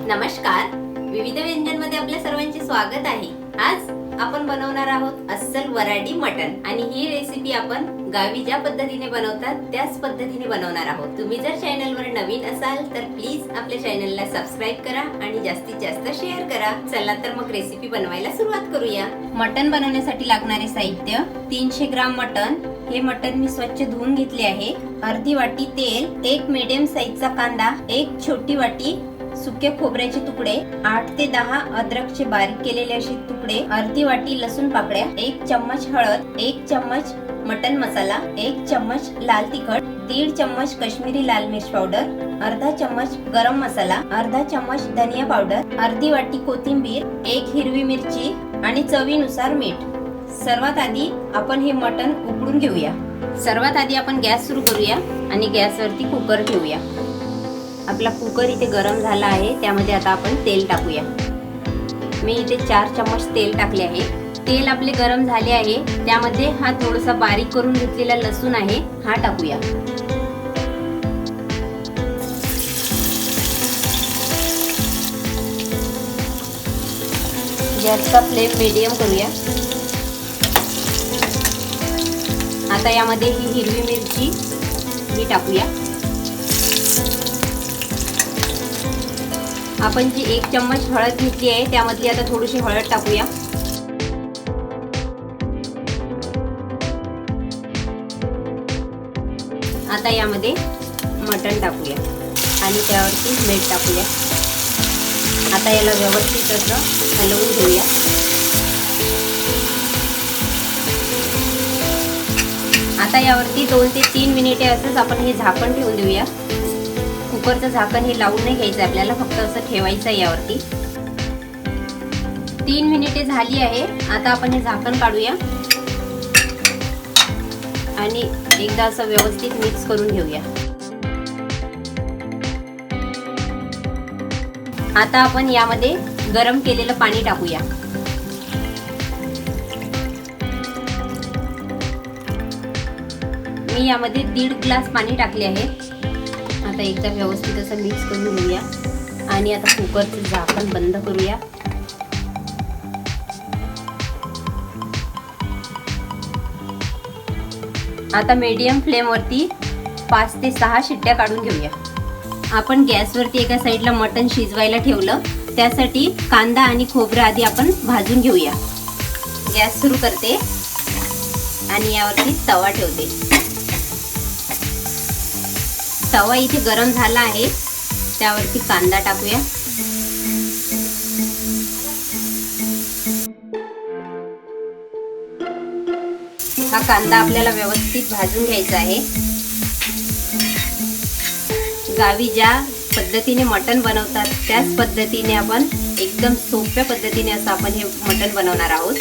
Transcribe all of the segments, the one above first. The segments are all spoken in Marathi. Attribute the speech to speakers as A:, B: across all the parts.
A: नमस्कार, विविध व्यंजन मध्ये आपल्या सर्वांचे स्वागत आहे। आज आपण बनवणार आहोत अस्सल वऱ्हाडी मटण आणि ही रेसिपी आपण गावी ज्या पद्धतीने बनवतात त्याच पद्धतीने बनवणार आहोत। तुम्ही जर चॅनलवर नवीन असाल तर प्लीज आपल्या चॅनलला सबस्क्राइब करा आणि जास्तीत जास्त शेअर करा। चला तर मग रेसिपी बनवायला सुरुवात करूया। मटण बनवण्यासाठी लागणारे साहित्य: 300 ग्राम मटण। हे मटण मी स्वच्छ धुवून घेतले आहे। अर्धी वाटी तेल, एक मीडियम साईजचा कांदा, एक छोटी वाटी सुके खोबऱ्याचे तुकडे, 8 ते 10 अद्रकचे बारीक केलेले असे तुकडे, अर्धी वाटी लसूण पाकळ्या, 1 चम्मच हळद, 1 चम्मच मटन मसाला, 1 चम्मच लाल तिखट, 1.5 चम्मच काश्मीरी लाल मिर्च पावडर, अर्धा चम्मच गरम मसाला, अर्धा चम्मच धनिया पावडर, अर्धी वाटी कोथिंबीर, 1 हिरवी मिरची आणि चवीनुसार मीठ। सर्वात आधी आपण हे मटण उकडून घेऊया। सर्वात आधी आपण गॅस सुरू करूया आणि गॅसवरती कुकर ठेवूया। आपला कुकर इथे गरम झाला आहे, त्यामध्ये आता आपण तेल टाकूया। मी इथे 4 चम्मच तेल टाकले आहे। तेल आपले गरम झाले आहे, त्यामध्ये हा थोडासा बारीक करून घेतलेला लसूण आहे, हा टाकूया। गॅसचा फ्लेम मीडियम करूया। आता यामध्ये ही हिरवी मिरची ही टाकूया। आपण जी 1 चम्मच हळद घेतली आहे त्यामधली आता थोडीशी हळद टाकूया। आता यामध्ये मटण टाकूया आणि त्यावरती मीठ टाकूया। आता याला व्यवस्थित असं हलवून घेऊया। आता यावरती 2 ते 3 मिनिटे असंच आपण हे झाकण ठेवून देऊया। कुकरचं झाकण हे लावून नाही घ्यायचं आपल्याला, फक्त असं ठेवायचं आहे यावरती। 3 मिनिटे झाली आहे। आता आपण हे झाकण काढूया आणि एकदा असं व्यवस्थित मिक्स करून घेऊया। आता आपण यामध्ये गरम केलेलं पाणी टाकूया। मी यामध्ये 1.5 ग्लास पाणी टाकले आहे। आता एकदा व्यवस्थित असं मिक्स करून घेऊया आणि आता कुकरचं झाकण बंद करूया। आता मीडियम फ्लेम वरती 5 ते 6 शिट्ट्या काढून घेऊया। आपण गॅसवरती एका साईडला मटण शिजवायला ठेवलं, त्यासाठी कांदा आणि खोबरं आधी आपण भाजून घेऊया। गॅस सुरू करते आणि यावरती तवा ठेवते। तवा इथे गरम झाला आहे, त्यावरती कांदा टाकूया। हा कांदा आपल्याला व्यवस्थित भाजून घ्यायचा आहे। गावी ज्या पद्धतीने मटण बनवतात त्याच पद्धतीने आपण एकदम सोप्या पद्धतीने असं आपण हे मटण बनवणार आहोत।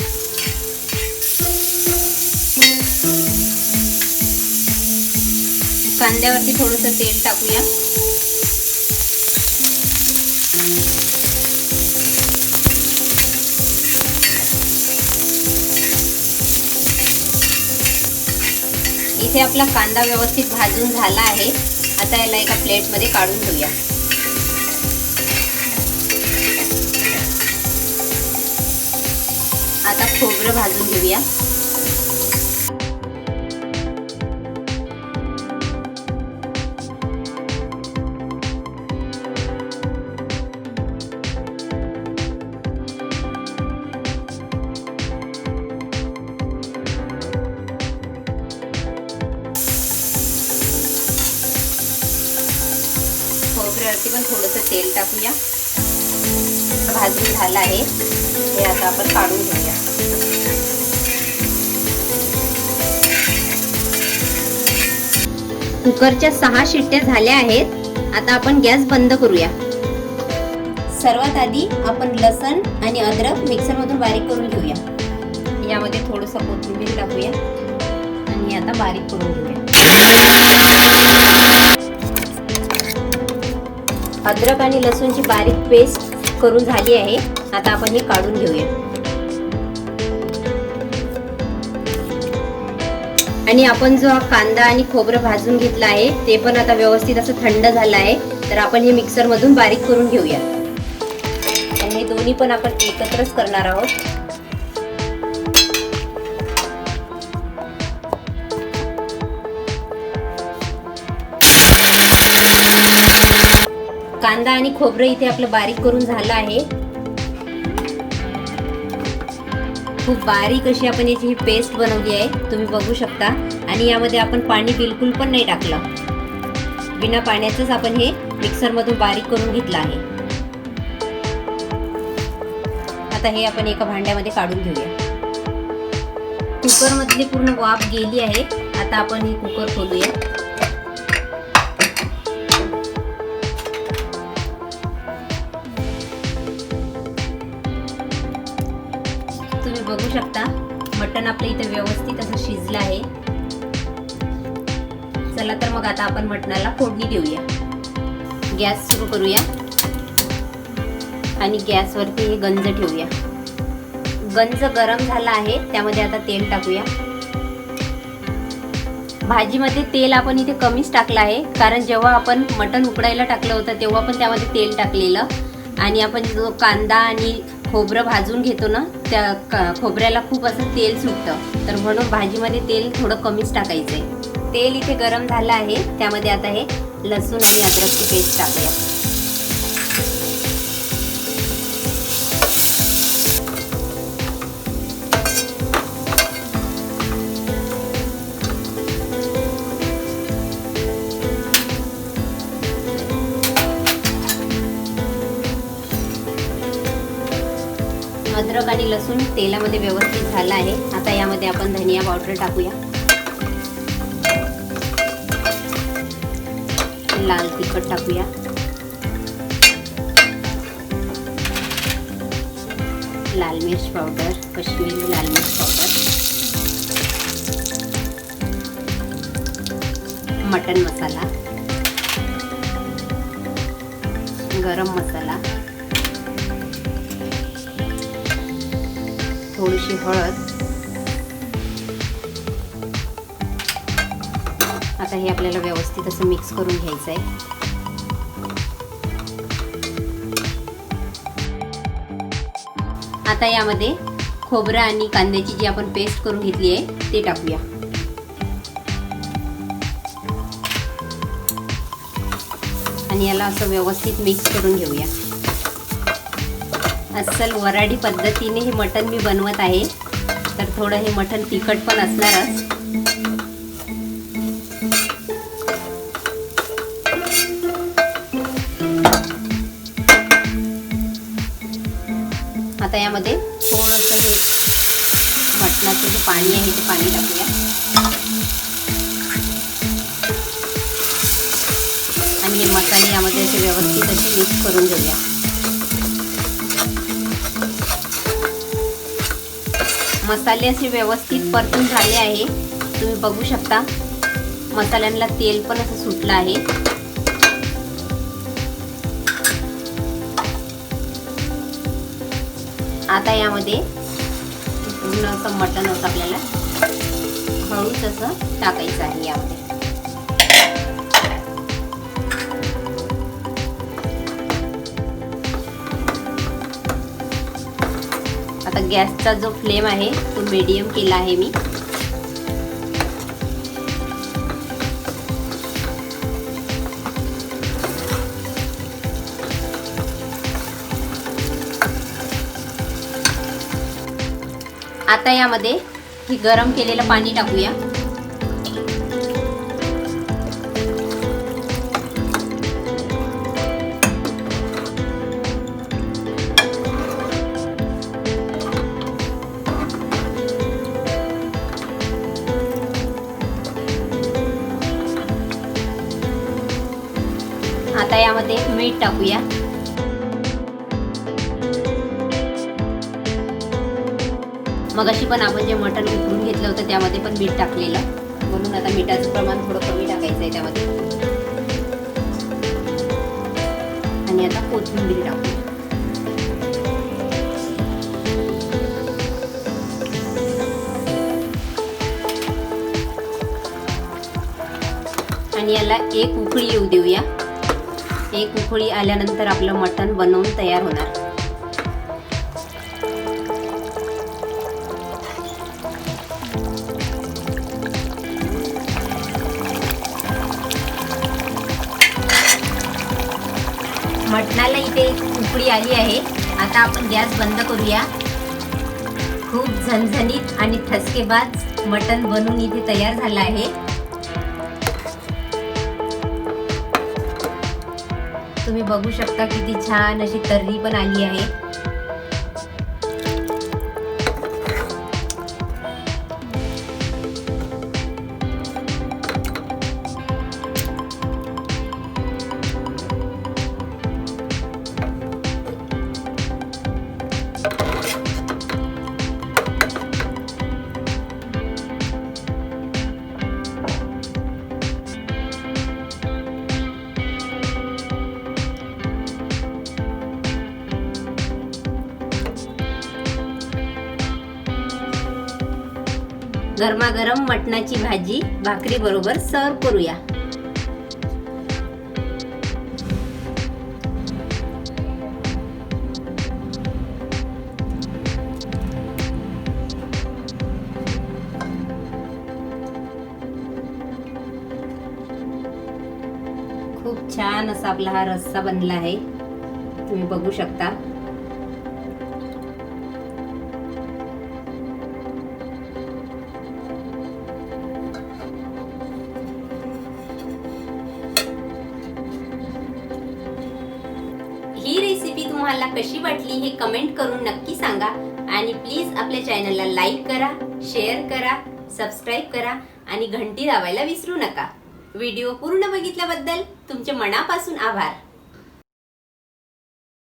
A: कांद्यावरती थोडंसं तेल टाकूया। इथे आपला कांदा व्यवस्थित भाजून झाला आहे। आता याला एका प्लेटमध्ये काढून घेऊया। आता खोबरं भाजून घेऊया। खोबऱ्यावरती पण थोडंसं तेल टाकूया। भाजून झालं आहे, हे आता आपण काढून घेऊया। कुकरच्या 6 शिट्ट्या झाल्या आहेत। आता आपण गॅस बंद करूया। सर्वात आधी आपण लसण आणि अद्रक मिक्सर मधून बारीक करून घेऊया। यामध्ये थोडंसं कोथिंबीर टाकूया आणि आता बारीक करून घेऊया। अद्रक आणि लसूणची बारीक पेस्ट करून झाली आहे। आता आपण हे काढून घेऊया आणि आपण जो कांदा आणि खोबरं भाजून घेतला आहे ते पण आता व्यवस्थित असं थंड झालं आहे, तर आपण हे मिक्सर मधून बारीक करून घेऊया। दोन्ही पण आपण एकत्रच करणार आहोत. कांदा आणि खोबरं इथे आपलं बारीक करून झालं आहे. खूप बारीक अशी आपण याची ही पेस्ट बनवली आहे, तुम्ही बघू शकता. आणि यामध्ये आपण पाणी बिलकुल पण नाही टाकलं, बिना पाण्याचंच आपण हे मिक्सरमधून बारीक करून घेतलं आहे. आता हे आपण एका भांड्यामध्ये काढून घेऊया. कुकरमधली पूर्ण वाफ गेली आहे. आता आपण हे कुकर खोलूया. तुम्ही बघू शकता मटण आपलं इथे व्यवस्थित असं शिजलं आहे. चला तर मग आता आपण मटणाला फोडणी देऊया. गॅस सुरू करूया आणि गॅसवरती हे गंज ठेवूया. गंज गरम झाला आहे, त्यामध्ये आता तेल टाकूया. भाजीमध्ये तेल आपण इथे कमीच टाकलं आहे, कारण जेव्हा आपण मटण उकडायला टाकलं होतं तेव्हा पण त्यामध्ये तेल टाकलेलं. आणि आपण जो कांदा आणि खोबरं भाजून घेतो ना, त्या खोबऱ्याला खूप असं तेल सुटतं, तर म्हणून भाजीमध्ये तेल थोडं कमीच टाकायचं आहे. तेल इथे गरम झालं आहे, त्यामध्ये आता हे लसूण आणि अद्रकची पेस्ट टाकूया. अद्रक आणि लसूण तेलामध्ये व्यवस्थित झाला आहे. आता यामध्ये आपण धनिया पावडर टाकूया. लाल तिखट टाकूया. लाल मिर्च पावडर, कश्मीरी लाल मिर्च पावडर, मटन मसाला, गरम मसाला, थोडीशी हळद. आता हे आपल्याला व्यवस्थित असं मिक्स करून घ्यायचं आहे. आता यामध्ये खोबरं आणि कांद्याची जी आपण पेस्ट करून घेतली आहे ते टाकूया. आणि याला असं व्यवस्थित मिक्स करून घेऊया. अस्सल वराडी पद्धतीने हे मटण मी बनवत आहे, तर थोडं हे मटण तिखट पण असणारच. आता यामध्ये थोडंसं हे मटणाचं जे पाणी आहे ते पाणी टाकूया. आणि हे मसाले यामध्ये असे व्यवस्थित असे मिक्स करून घेऊया. मसाले असे व्यवस्थित परतून झाले आहे, तुम्ही बघू शकता. मसाल्यांना तेल पण असं सुटलं आहे. आता यामध्ये पूर्ण असं मटण असं आपल्याला हळूच असं टाकायचं आहे यामध्ये. आता गॅसचा जो फ्लेम आहे तो मीडियम केला आहे मी. आता यामध्ये हे गरम केलेलं पाणी टाकूया. आता यामध्ये मीठ टाकूया. मगाशी पण आपण जे मटण उकडून घेतलं होतं त्यामध्ये पण मीठ टाकलेलं, म्हणून आता मिठाचं प्रमाण थोडं कमी टाकायचं आहे त्यामध्ये. आणि आता कोथिंबीर टाकूया. आणि याला एक उकळी येऊ देऊया. एक उकळी आल्यानंतर आपलं मटण बनवून तयार होणार. मटणाला इथे उकळी आली आहे. आता आपण गॅस बंद करूया. खूप झणझणीत आणि ठसकेबाज मटण बनून इथे तयार झालं आहे. तुम्ही बघू शकता किती छान अशी तर्री पण आली आहे. गरमागरम मटणाची भाजी भाकरी बरोबर सर्व करूया. खूप छान असा आपला हा रस्सा बनला आहे. तुम्ही बघू शकता. ही रेसिपी तुम्हाला कशी वाटली हे कमेंट करून नक्की सांगा. आणि प्लीज आपल्या चॅनलला लाईक करा, शेअर करा, सबस्क्राईब करा आणि घंटी दाबायला विसरू नका. व्हिडिओ पूर्ण बघितल्याबद्दल तुमचे मनापासून आभार.